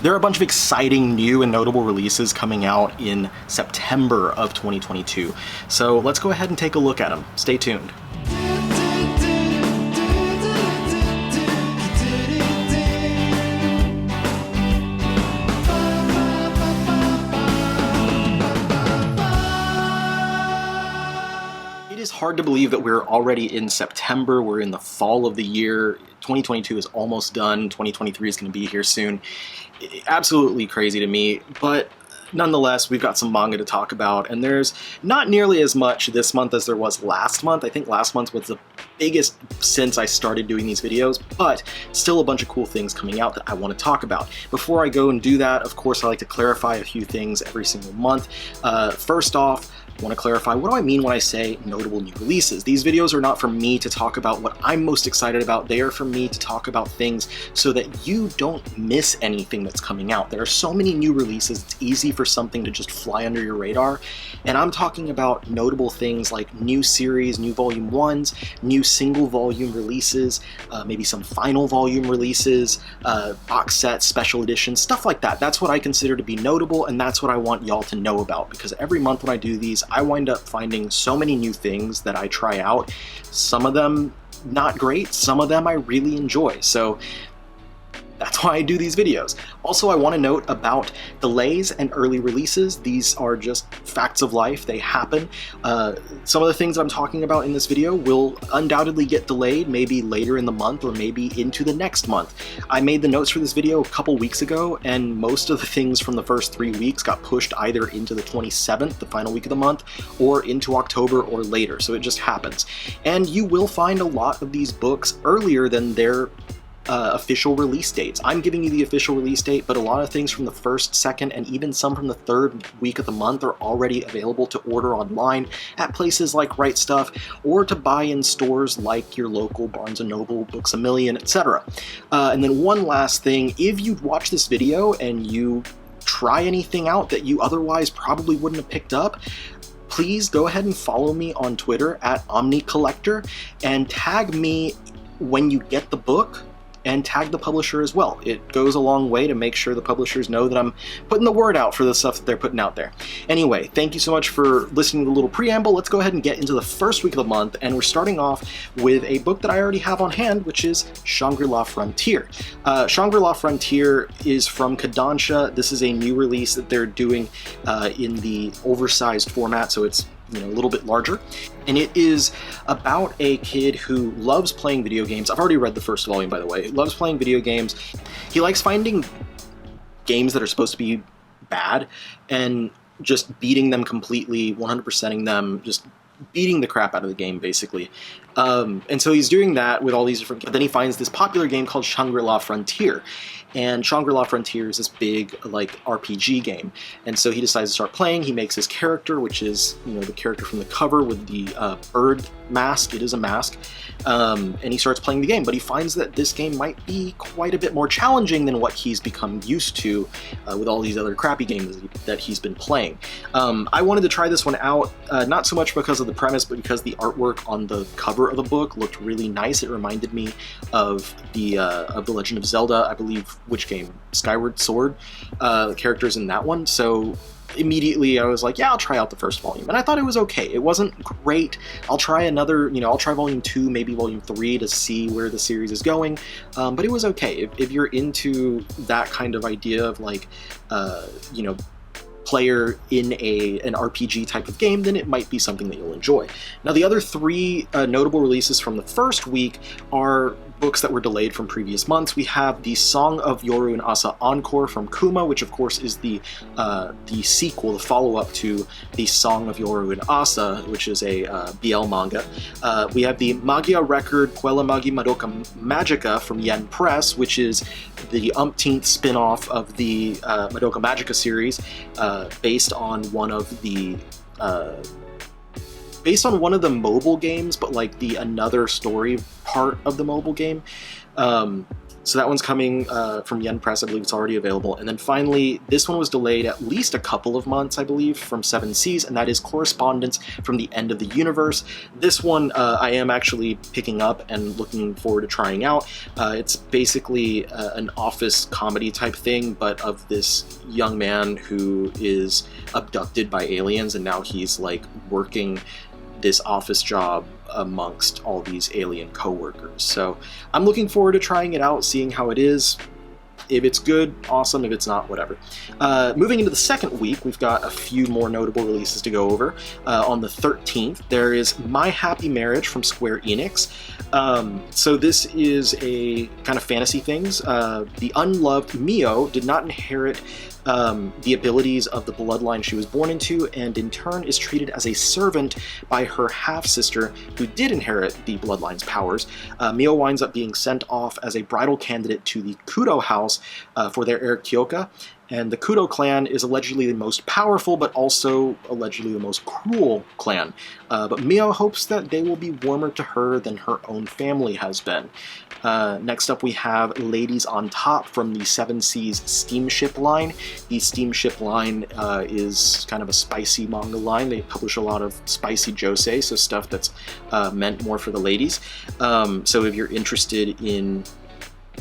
There are a bunch of exciting new and notable releases coming out in September of 2022. So let's go ahead and take a look at them. Stay tuned. It is hard to believe that we're already in September. We're in the fall of the year. 2022 is almost done. 2023 is going to be here soon. Absolutely crazy to me, but nonetheless, we've got some manga to talk about, and there's not nearly as much this month as there was last month. I think last month was the biggest since I started doing these videos, but still a bunch of cool things coming out that I want to talk about. Before I go and do that, of course, I like to clarify a few things every single month. First off, I want to clarify, what do I mean when I say notable new releases? These videos are not for me to talk about what I'm most excited about. They are for me to talk about things so that you don't miss anything that's coming out. There are so many new releases, it's easy for something to just fly under your radar. And I'm talking about notable things like new series, new volume 1s, new single volume releases, maybe some final volume releases, box sets, special editions, stuff like that. That's what I consider to be notable, and that's what I want y'all to know about, because every month when I do these, I wind up finding so many new things that I try out. Some of them not great, some of them I really enjoy. So that's why I do these videos. Also, I want to note about delays and early releases. These are just facts of life. They happen. Some of the things I'm talking about in this video will undoubtedly get delayed, maybe later in the month or maybe into the next month. I made the notes for this video a couple weeks ago, and most of the things from the first 3 weeks got pushed either into the 27th, the final week of the month, or into October or later. So it just happens. And you will find a lot of these books earlier than their official release dates. I'm giving you the official release date, but a lot of things from the first, second, and even some from the third week of the month are already available to order online at places like Right Stuff, or to buy in stores like your local Barnes & Noble, Books A Million, etc. And then one last thing, if you watch this video and you try anything out that you otherwise probably wouldn't have picked up, please go ahead and follow me on Twitter at OmniCollector and tag me when you get the book, and tag the publisher as well. It goes a long way to make sure the publishers know that I'm putting the word out for the stuff that they're putting out there. Anyway, thank you so much for listening to the little preamble. Let's go ahead and get into the first week of the month, and we're starting off with a book that I already have on hand, which is Shangri-La Frontier. Shangri-La Frontier is from Kodansha. This is a new release that they're doing in the oversized format, so it's a little bit larger, and it is about a kid who loves playing video games. I've already read the first volume, by the way. He loves playing video games. He likes finding games that are supposed to be bad and just beating them completely, 100%ing them, just beating the crap out of the game, basically. And so he's doing that with all these different games. But then he finds this popular game called Shangri-La Frontier. And Shangri-La Frontier is this big, RPG game. And so he decides to start playing. He makes his character, which is, the character from the cover with the bird mask. It is a mask. And he starts playing the game. But he finds that this game might be quite a bit more challenging than what he's become used to with all these other crappy games that he's been playing. I wanted to try this one out, not so much because of the premise, but because the artwork on the cover of the book looked really nice. It reminded me of the Legend of Zelda, I believe, which game? Skyward Sword, the characters in that one. So immediately I was like, yeah, I'll try out the first volume. And I thought it was okay. It wasn't great. I'll try another, I'll try volume 2, maybe volume 3 to see where the series is going. But it was okay. If you're into that kind of idea of player in an RPG type of game, then it might be something that you'll enjoy. Now, the other 3 notable releases from the first week are books that were delayed from previous months. We have the Song of Yoru and Asa Encore from Kuma, which of course is the sequel, the follow-up to the Song of Yoru and Asa, which is a BL manga. We have the Magia record Quella Magi Madoka Magica from Yen Press, which is the umpteenth spin-off of the Madoka Magica series, based on one of the mobile games, but the another story part of the mobile game. So that one's coming from Yen Press. I believe it's already available. And then finally, this one was delayed at least a couple of months, I believe, from Seven Seas, and that is Correspondence from the End of the Universe. This one I am actually picking up and looking forward to trying out. It's basically an office comedy type thing, but of this young man who is abducted by aliens, and now he's like working this office job amongst all these alien co-workers. So I'm looking forward to trying it out, seeing how it is. If it's good, awesome. If it's not, whatever. Moving into the second week, we've got a few more notable releases to go over. On the 13th, there is My Happy Marriage from Square Enix. So this is a kind of fantasy things. The unloved Mio did not inherit the abilities of the bloodline she was born into, and in turn is treated as a servant by her half-sister who did inherit the bloodline's powers. Mio winds up being sent off as a bridal candidate to the Kudo house for their heir Kyoka, and the Kudo clan is allegedly the most powerful but also allegedly the most cruel clan. But Mio hopes that they will be warmer to her than her own family has been. Next up we have Ladies on Top from the Seven Seas Steamship line. The Steamship line is kind of a spicy manga line. They publish a lot of spicy josei, so stuff that's meant more for the ladies. So if you're interested in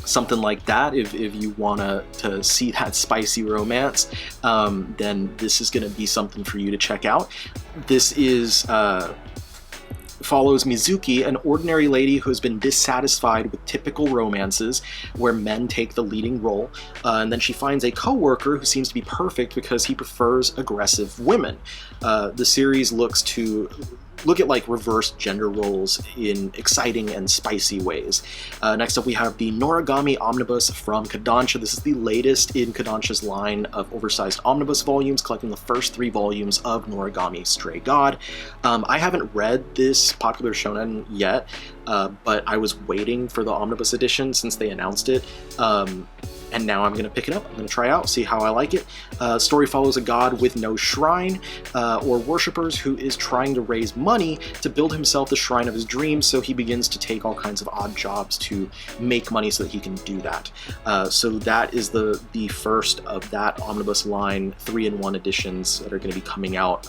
something like that, if you want to see that spicy romance, then this is going to be something for you to check out. This is follows Mizuki, an ordinary lady who has been dissatisfied with typical romances where men take the leading role, and then she finds a co-worker who seems to be perfect because he prefers aggressive women. The series looks at like reverse gender roles in exciting and spicy ways. Next up we have the Noragami Omnibus from Kodansha. This is the latest in Kodansha's line of oversized omnibus volumes, collecting the first 3 volumes of Noragami Stray God. I haven't read this popular shonen yet, but I was waiting for the omnibus edition since they announced it. And now I'm going to pick it up. I'm going to try out, see how I like it. Story follows a god with no shrine or worshippers who is trying to raise money to build himself the shrine of his dreams, so he begins to take all kinds of odd jobs to make money so that he can do that. So that is the first of that omnibus line, 3-in-1 editions that are going to be coming out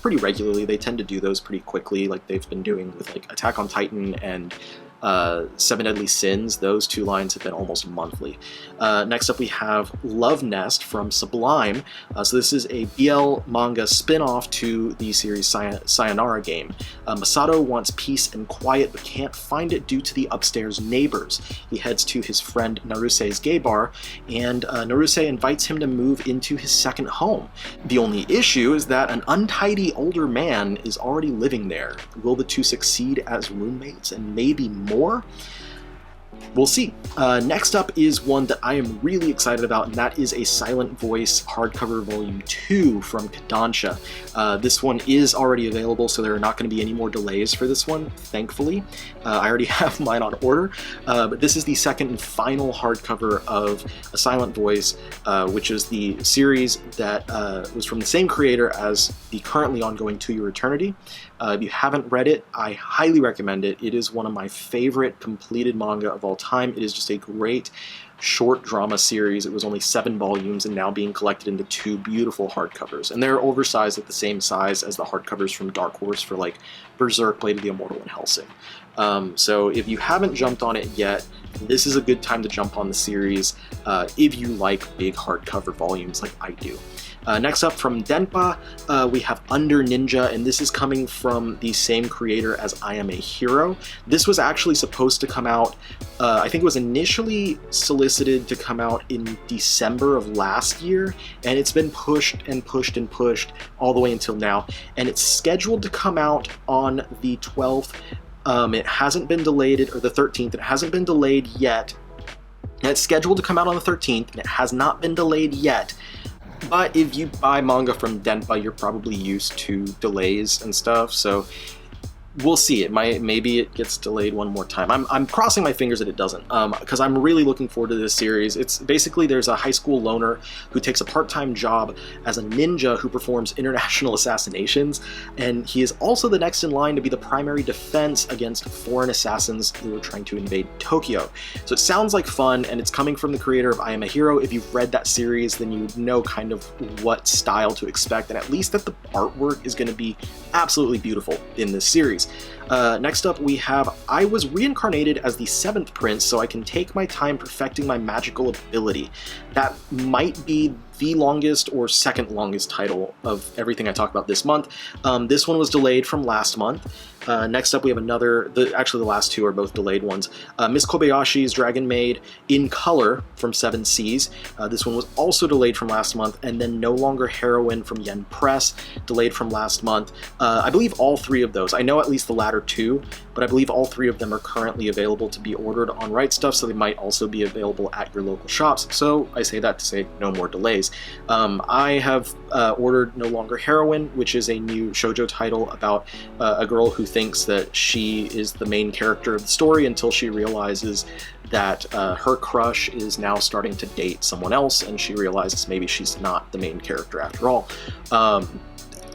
pretty regularly. They tend to do those pretty quickly, like they've been doing with like Attack on Titan and Seven Deadly Sins. Those 2 lines have been almost monthly. Next up we have Love Nest from Sublime. So this is a BL manga spin-off to the series Sayonara game. Masato wants peace and quiet but can't find it due to the upstairs neighbors. He heads to his friend Naruse's gay bar, and Naruse invites him to move into his second home. The only issue is that an untidy older man is already living there. Will the two succeed as roommates and maybe more? We'll see. Next up is one that I am really excited about, and that is a Silent Voice hardcover volume 2 from Kodansha. This one is already available, so there are not going to be any more delays for this one, thankfully. I already have mine on order, but this is the second and final hardcover of A Silent Voice, which is the series that was from the same creator as the currently ongoing To Your Eternity. If you haven't read it, I highly recommend it. It is one of my favorite completed manga of all time. It is just a great short drama series. It was only 7 volumes and now being collected into 2 beautiful hardcovers. And they're oversized at the same size as the hardcovers from Dark Horse for like Berserk, Blade of the Immortal, and Hellsing. So if you haven't jumped on it yet, this is a good time to jump on the series if you like big hardcover volumes like I do. Next up from Denpa, we have Under Ninja, and this is coming from the same creator as I Am a Hero. This was actually supposed to come out, I think it was initially solicited to come out in December of last year, and it's been pushed and pushed and pushed all the way until now, and it's scheduled to come out on the 12th. It hasn't been delayed, or the 13th, it hasn't been delayed yet. And it's scheduled to come out on the 13th, and it has not been delayed yet. But if you buy manga from Denpa, you're probably used to delays and stuff, so We'll see. Maybe it gets delayed one more time. I'm crossing my fingers that it doesn't, because I'm really looking forward to this series. It's basically, there's a high school loner who takes a part-time job as a ninja who performs international assassinations, and he is also the next in line to be the primary defense against foreign assassins who are trying to invade Tokyo. So it sounds like fun, and it's coming from the creator of I Am a Hero. If you've read that series, then you know kind of what style to expect, and at least that the artwork is going to be absolutely beautiful in this series. Next up, we have I was reincarnated as the 7th prince so I can take my time perfecting my magical ability. That might be the longest or second longest title of everything I talk about this month. This one was delayed from last month. Next up, we have actually the last two are both delayed ones. Miss Kobayashi's Dragon Maid in color from 7 Seas. This one was also delayed from last month, and then No Longer Heroine from Yen Press, delayed from last month. I believe all 3 of those, I know at least the latter 2, but I believe all 3 of them are currently available to be ordered on Right Stuff, so they might also be available at your local shops. So I say that to say no more delays. I have ordered No Longer Heroine, which is a new shoujo title about a girl who thinks that she is the main character of the story until she realizes that her crush is now starting to date someone else, and she realizes maybe she's not the main character after all.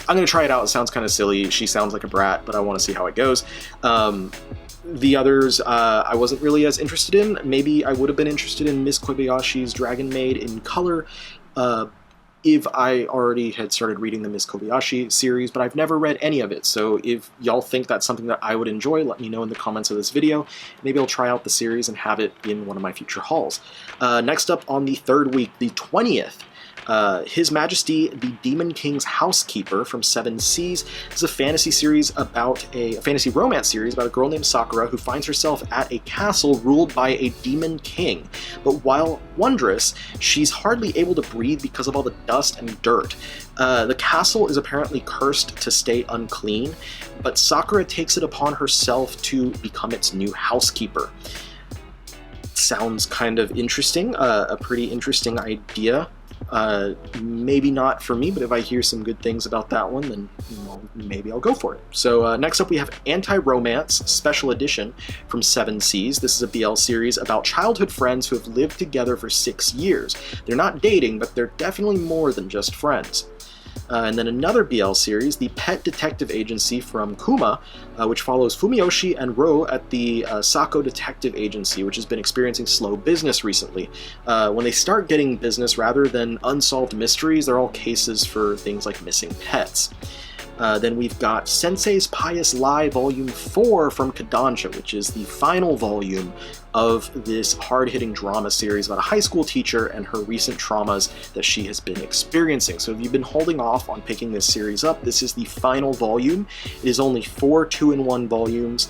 I'm going to try it out. It sounds kind of silly. She sounds like a brat, but I want to see how it goes. The others I wasn't really as interested in. Maybe I would have been interested in Miss Kobayashi's Dragon Maid in color if I already had started reading the Miss Kobayashi series, but I've never read any of it. So if y'all think that's something that I would enjoy, let me know in the comments of this video. Maybe I'll try out the series and have it in one of my future hauls. Next up on the 3rd week, the 20th, His Majesty the Demon King's Housekeeper from 7 Seas. This is a fantasy series about a fantasy romance series about a girl named Sakura who finds herself at a castle ruled by a demon king. But while wondrous, she's hardly able to breathe because of all the dust and dirt. The castle is apparently cursed to stay unclean, but Sakura takes it upon herself to become its new housekeeper. Sounds kind of interesting, a pretty interesting idea. Maybe not for me, but if I hear some good things about that one, then maybe I'll go for it. So next up we have Anti-Romance Special Edition from 7 Seas. This is a BL series about childhood friends who have lived together for 6 years. They're not dating, but they're definitely more than just friends. And then another BL series, The Pet Detective Agency from Kuma, which follows Fumiyoshi and Ro at the Sako Detective Agency, which has been experiencing slow business recently. When they start getting business rather than unsolved mysteries, they're all cases for things like missing pets. Then we've got Sensei's Pious Lie Volume 4 from Kodansha, which is the final volume of this hard-hitting drama series about a high school teacher and her recent traumas that she has been experiencing. So if you've been holding off on picking this series up, this is the final volume. It is only 4 2-in-1 volumes.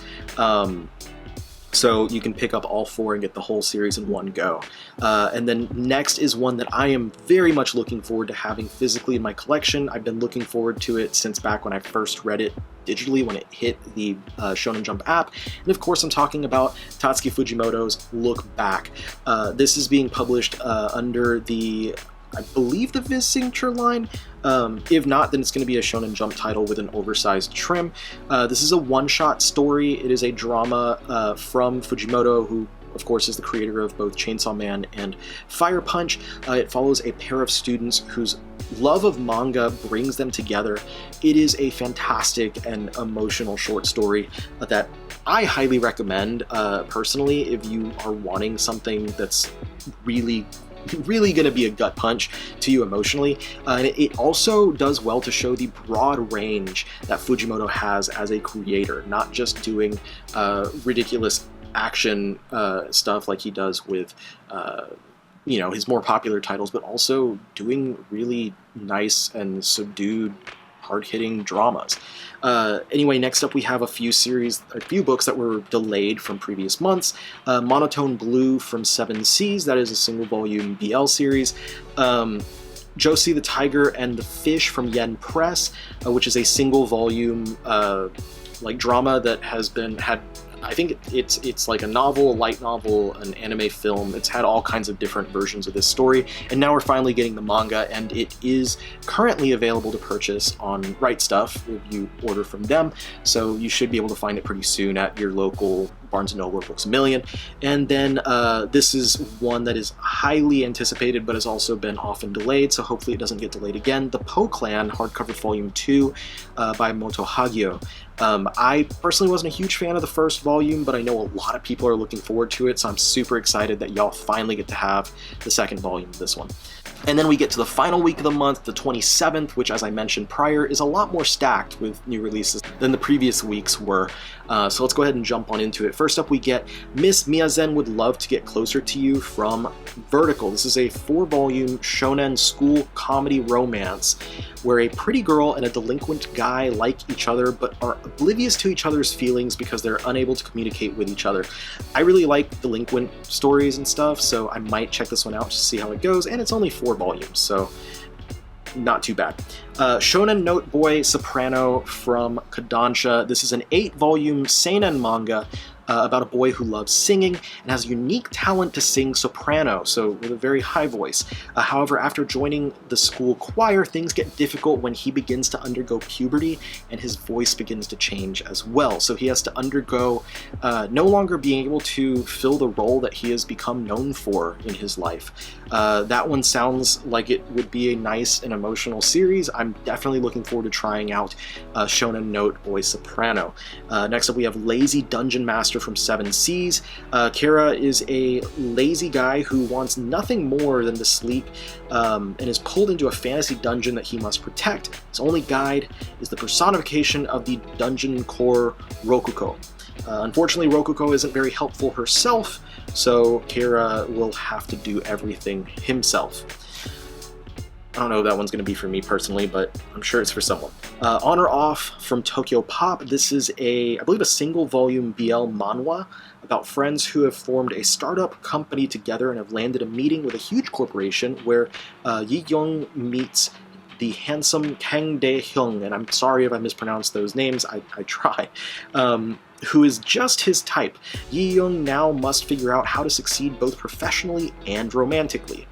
So you can pick up all 4 and get the whole series in one go. And then next is one that I am very much looking forward to having physically in my collection. I've been looking forward to it since back when I first read it digitally, when it hit the Shonen Jump app. And of course I'm talking about Tatsuki Fujimoto's Look Back. This is being published under the, I believe, the Viz Signature line. If not, then it's going to be a Shonen Jump title with an oversized trim. This is a one-shot story. It is a drama from Fujimoto, who of course is the creator of both Chainsaw Man and Fire Punch. It follows a pair of students whose love of manga brings them together. It is a fantastic and emotional short story that I highly recommend personally if you are wanting something that's really going to be a gut punch to you emotionally. And it also does well to show the broad range that Fujimoto has as a creator, not just doing ridiculous action stuff like he does with his more popular titles, but also doing really nice and subdued, hard-hitting dramas. Anyway, next up we have a few books that were delayed from previous months. Monotone Blue from 7 Seas, that is a single volume BL series. Josie the Tiger and the Fish from Yen Press, which is a single volume drama that had I think it's like a novel, a light novel, an anime film. It's had all kinds of different versions of this story, and now we're finally getting the manga, and it is currently available to purchase on Right Stuff if you order from them, so you should be able to find it pretty soon at your local Barnes & Noble or Books A Million. And then this is one that is highly anticipated but has also been often delayed, so hopefully it doesn't get delayed again. The Po Clan hardcover volume 2 by Moto Hagio. I personally wasn't a huge fan of the first volume, but I know a lot of people are looking forward to it, so I'm super excited that y'all finally get to have the second volume of this one. And then we get to the final week of the month, the 27th, which, as I mentioned prior, is a lot more stacked with new releases than the previous weeks were. So let's go ahead and jump on into it. First up, we get Miss Miyazen Would Love to Get Closer to You from Vertical. This is a 4-volume shonen school comedy romance where a pretty girl and a delinquent guy like each other but are oblivious to each other's feelings because they're unable to communicate with each other. I really like delinquent stories and stuff, so I might check this one out to see how it goes, and it's only 4 volumes, so not too bad. Shonen Note Boy Soprano from Kodansha. This is an 8-volume seinen manga about a boy who loves singing and has a unique talent to sing soprano, so with a very high voice. However, after joining the school choir, things get difficult when he begins to undergo puberty and his voice begins to change as well. So he has to undergo no longer being able to fill the role that he has become known for in his life. That one sounds like it would be a nice and emotional series. I'm definitely looking forward to trying out Shonen Note Boy Soprano. Next up, we have Lazy Dungeon Master from Seven Seas. Kira is a lazy guy who wants nothing more than to sleep and is pulled into a fantasy dungeon that he must protect. His only guide is the personification of the dungeon core Rokuko. Unfortunately, Rokuko isn't very helpful herself, so Kira will have to do everything himself. I don't know if that one's going to be for me personally, but I'm sure it's for someone. On or Off from Tokyo Pop. This is I believe a single-volume BL manhwa about friends who have formed a startup company together and have landed a meeting with a huge corporation where Yi Young meets the handsome Kang Dae-hyung, and I'm sorry if I mispronounced those names, I try, who is just his type. Yi Young now must figure out how to succeed both professionally and romantically.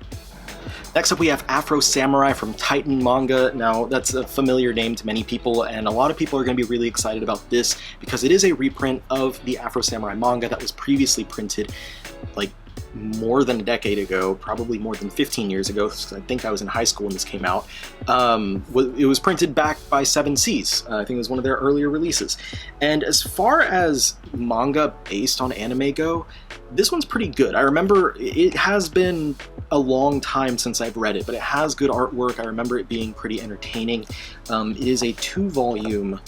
Next up, we have Afro Samurai from Titan Manga. Now, that's a familiar name to many people, and a lot of people are going to be really excited about this because it is a reprint of the Afro Samurai manga that was previously printed like more than a decade ago, probably more than 15 years ago, because I think I was in high school when this came out. It was printed back by Seven Seas. I think it was one of their earlier releases. And as far as manga based on anime go, this one's pretty good. I remember it has been a long time since I've read it, but it has good artwork. I remember it being pretty entertaining. It is a 2-volume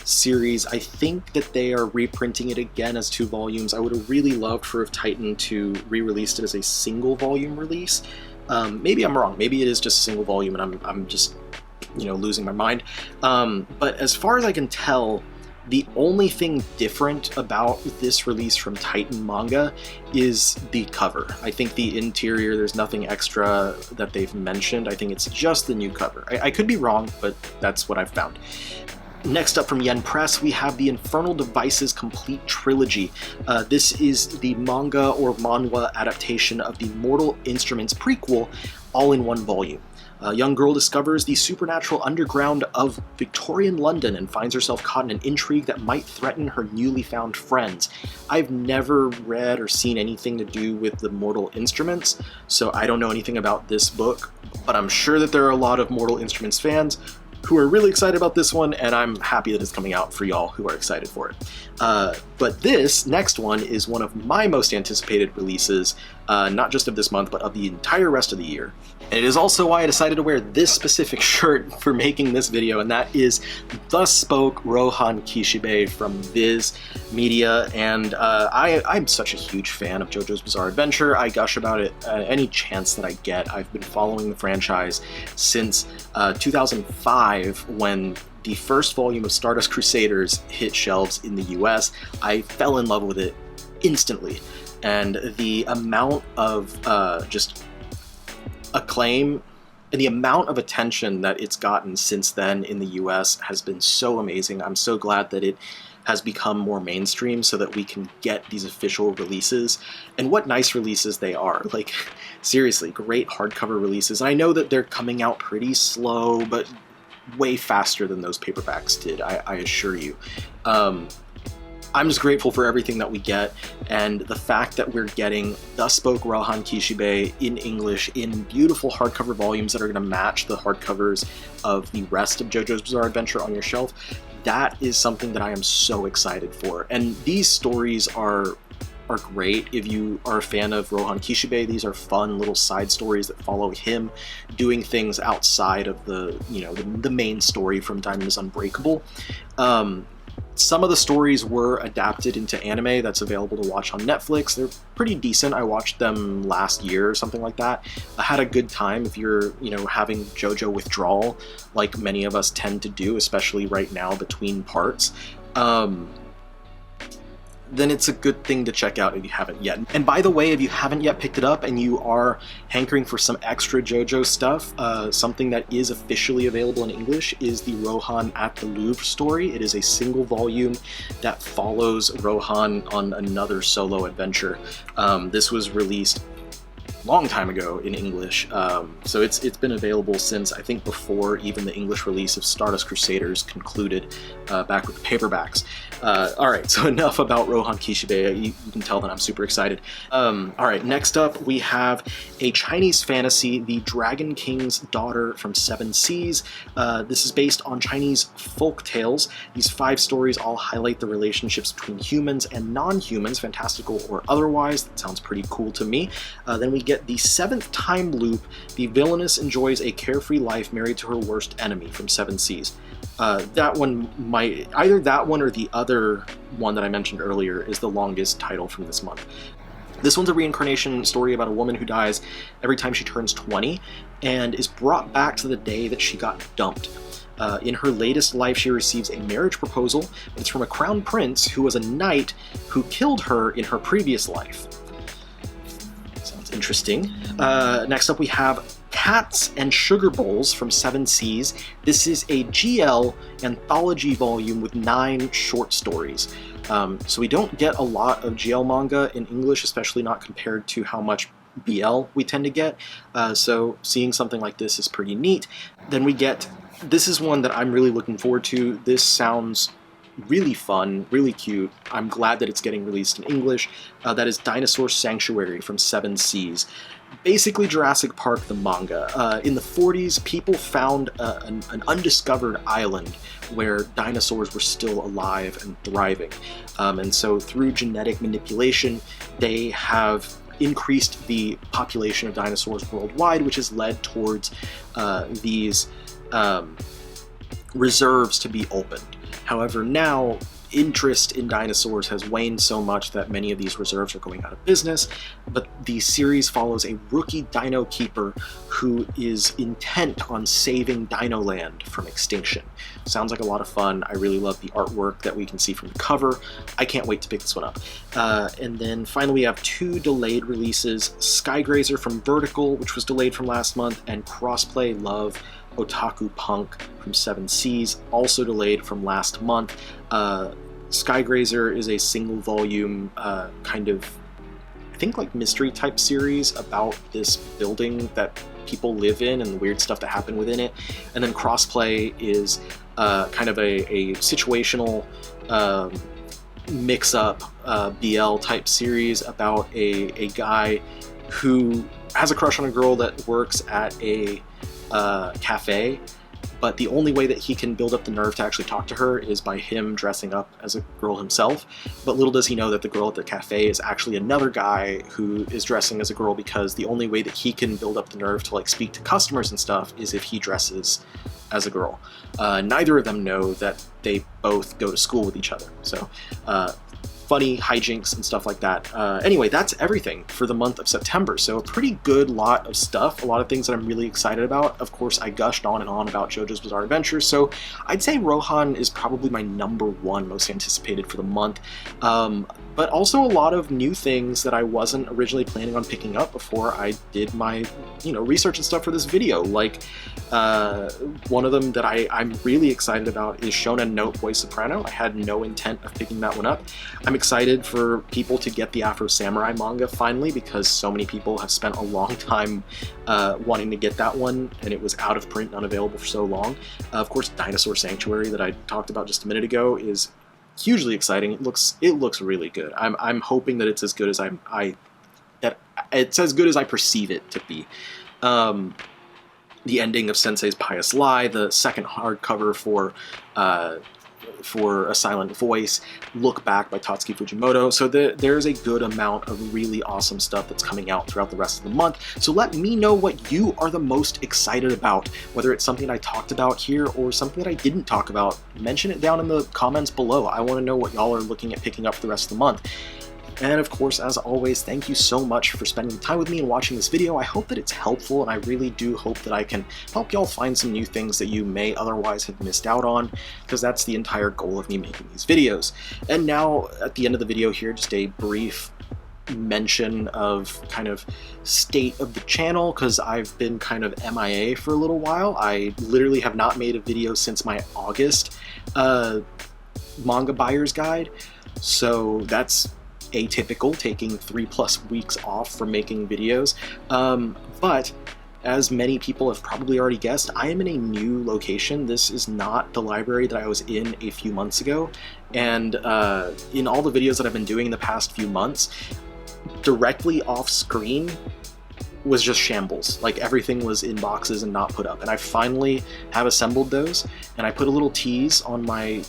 series. I think that they are reprinting it again as 2 volumes. I would have really loved for Titan to re-release it as a single volume release. Maybe I'm wrong. Maybe it is just a single volume and I'm just, losing my mind. But as far as I can tell, the only thing different about this release from Titan Manga is the cover. I think the interior, there's nothing extra that they've mentioned. I think it's just the new cover. I could be wrong, but that's what I've found. Next up from Yen Press, we have the Infernal Devices Complete Trilogy. This is the manga or manhwa adaptation of the Mortal Instruments prequel, all in 1 volume. A young girl discovers the supernatural underground of Victorian London and finds herself caught in an intrigue that might threaten her newly found friends. I've never read or seen anything to do with the Mortal Instruments, so I don't know anything about this book, but I'm sure that there are a lot of Mortal Instruments fans who are really excited about this one, and I'm happy that it's coming out for y'all who are excited for it. But this next one is one of my most anticipated releases, not just of this month, but of the entire rest of the year. And it is also why I decided to wear this specific shirt for making this video, and that is Thus Spoke Rohan Kishibe from Viz Media. And I'm such a huge fan of JoJo's Bizarre Adventure. I gush about it any chance that I get. I've been following the franchise since 2005, when the first volume of Stardust Crusaders hit shelves in the US. I fell in love with it instantly, and the amount of just acclaim And the amount of attention that it's gotten since then in the US has been so amazing. I'm so glad that it has become more mainstream so that we can get these official releases. And what nice releases they are. Like, seriously, great hardcover releases. And I know that they're coming out pretty slow, but way faster than those paperbacks did, I assure you. I'm just grateful for everything that we get, and the fact that we're getting the Spoke Rohan Kishibe in English in beautiful hardcover volumes that are going to match the hardcovers of the rest of JoJo's Bizarre Adventure on your shelf. That is something that I am so excited for. And these stories are great. If you are a fan of Rohan Kishibe, these are fun little side stories that follow him doing things outside of the main story from Diamond is Unbreakable. Some of the stories were adapted into anime that's available to watch on Netflix. They're pretty decent. I watched them last year or something like that. I had a good time. If you're, having JoJo withdrawal, like many of us tend to do, especially right now between parts, then it's a good thing to check out if you haven't yet. And by the way, if you haven't yet picked it up and you are hankering for some extra JoJo stuff, something that is officially available in English is the Rohan at the Louvre story. It is a single volume that follows Rohan on another solo adventure. This was released long time ago in English, so it's been available since, I think, before even the English release of Stardust Crusaders concluded back with the paperbacks. Alright, so enough about Rohan Kishibe. You can tell that I'm super excited. Alright, next up we have a Chinese fantasy, The Dragon King's Daughter from Seven Seas. This is based on Chinese folk tales. These 5 stories all highlight the relationships between humans and non-humans, fantastical or otherwise. That sounds pretty cool to me. Then we get The Seventh Time Loop. The villainess enjoys a carefree life married to her worst enemy from Seven Seas. That one either that one or the other one that I mentioned earlier is the longest title from this month. This one's a reincarnation story about a woman who dies every time she turns 20 and is brought back to the day that she got dumped. In her latest life, she receives a marriage proposal, but it's from a crown prince who was a knight who killed her in her previous life. Sounds interesting. Next up we have Cats and Sugar Bowls from Seven Seas. This is a GL anthology volume with 9 short stories. So we don't get a lot of GL manga in English, especially not compared to how much BL we tend to get. So seeing something like this is pretty neat. Then we get, this is one that I'm really looking forward to. This sounds really fun, really cute. I'm glad that it's getting released in English. That is Dinosaur Sanctuary from Seven Seas. Basically Jurassic Park the manga. In the 40s, people found an undiscovered island where dinosaurs were still alive and thriving. And so through genetic manipulation, they have increased the population of dinosaurs worldwide, which has led towards these reserves to be opened. However, now interest in dinosaurs has waned so much that many of these reserves are going out of business, but the series follows a rookie dino keeper who is intent on saving Dino Land from extinction. Sounds like a lot of fun. I really love the artwork that we can see from the cover. I can't wait to pick this one up. And then finally we have 2 delayed releases, Skygrazer from Vertical, which was delayed from last month, and Crossplay Love Otaku Punk from Seven Seas, also delayed from last month. Skygrazer is a single volume kind of, I think, like mystery type series about this building that people live in and the weird stuff that happened within it. And then Crossplay is kind of a situational mix-up BL type series about a guy who has a crush on a girl that works at a cafe, but the only way that he can build up the nerve to actually talk to her is by him dressing up as a girl himself. But little does he know that the girl at the cafe is actually another guy who is dressing as a girl, because the only way that he can build up the nerve to speak to customers and stuff is if he dresses as a girl. Neither of them know that they both go to school with each other. So funny hijinks and stuff like that. Anyway, that's everything for the month of September. So a pretty good lot of stuff, a lot of things that I'm really excited about. Of course, I gushed on and on about JoJo's Bizarre Adventure, so I'd say Rohan is probably my #1 most anticipated for the month. But but also a lot of new things that I wasn't originally planning on picking up before I did my, research and stuff for this video. Like, one of them that I'm really excited about is Shonen Note Boy Soprano. I had no intent of picking that one up. I'm excited for people to get the Afro Samurai manga finally, because so many people have spent a long time wanting to get that one, and it was out of print and unavailable for so long. Of course, Dinosaur Sanctuary that I talked about just a minute ago is hugely exciting. It looks really good. I'm hoping that it's as good as it's as good as I perceive it to be. The ending of Sensei's Pious Lie, the second hardcover for A Silent Voice, Look Back by Tatsuki Fujimoto. So there's a good amount of really awesome stuff that's coming out throughout the rest of the month. So let me know what you are the most excited about, whether it's something I talked about here or something that I didn't talk about. Mention it down in the comments below. I want to know what y'all are looking at picking up for the rest of the month. And of course, as always, thank you so much for spending time with me and watching this video. I hope that it's helpful, and I really do hope that I can help y'all find some new things that you may otherwise have missed out on, because that's the entire goal of me making these videos. And now, at the end of the video here, just a brief mention of kind of state of the channel, because I've been kind of MIA for a little while. I literally have not made a video since my August Manga Buyer's Guide, so that's atypical, taking 3+ weeks off from making videos. But as many people have probably already guessed, I am in a new location. This is not the library that I was in a few months ago, and in all the videos that I've been doing in the past few months, directly off screen was just shambles. Like, everything was in boxes and not put up, and I finally have assembled those, and I put a little tease on my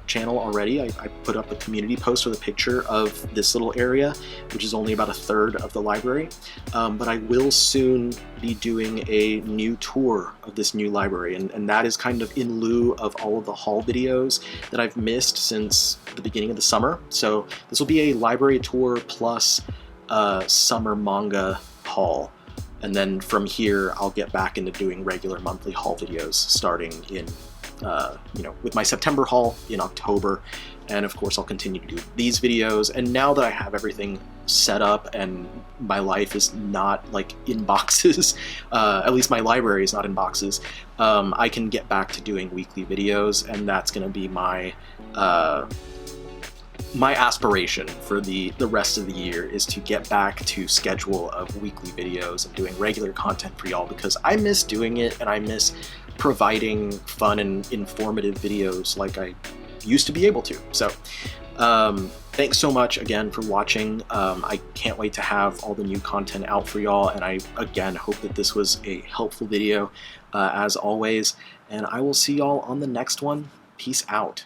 channel already. I put up a community post with a picture of this little area, which is only about a third of the library, but I will soon be doing a new tour of this new library, and that is kind of in lieu of all of the haul videos that I've missed since the beginning of the summer. So this will be a library tour plus summer manga haul, and then from here I'll get back into doing regular monthly haul videos starting in with my September haul in October, and of course I'll continue to do these videos. And now that I have everything set up and my life is not like in boxes, at least my library is not in boxes, I can get back to doing weekly videos, and that's going to be my aspiration for the rest of the year, is to get back to schedule of weekly videos and doing regular content for y'all, because I miss doing it, and I miss providing fun and informative videos like I used to be able to. So thanks so much again for watching. I can't wait to have all the new content out for y'all, and I again hope that this was a helpful video as always, and I will see y'all on the next one. Peace out.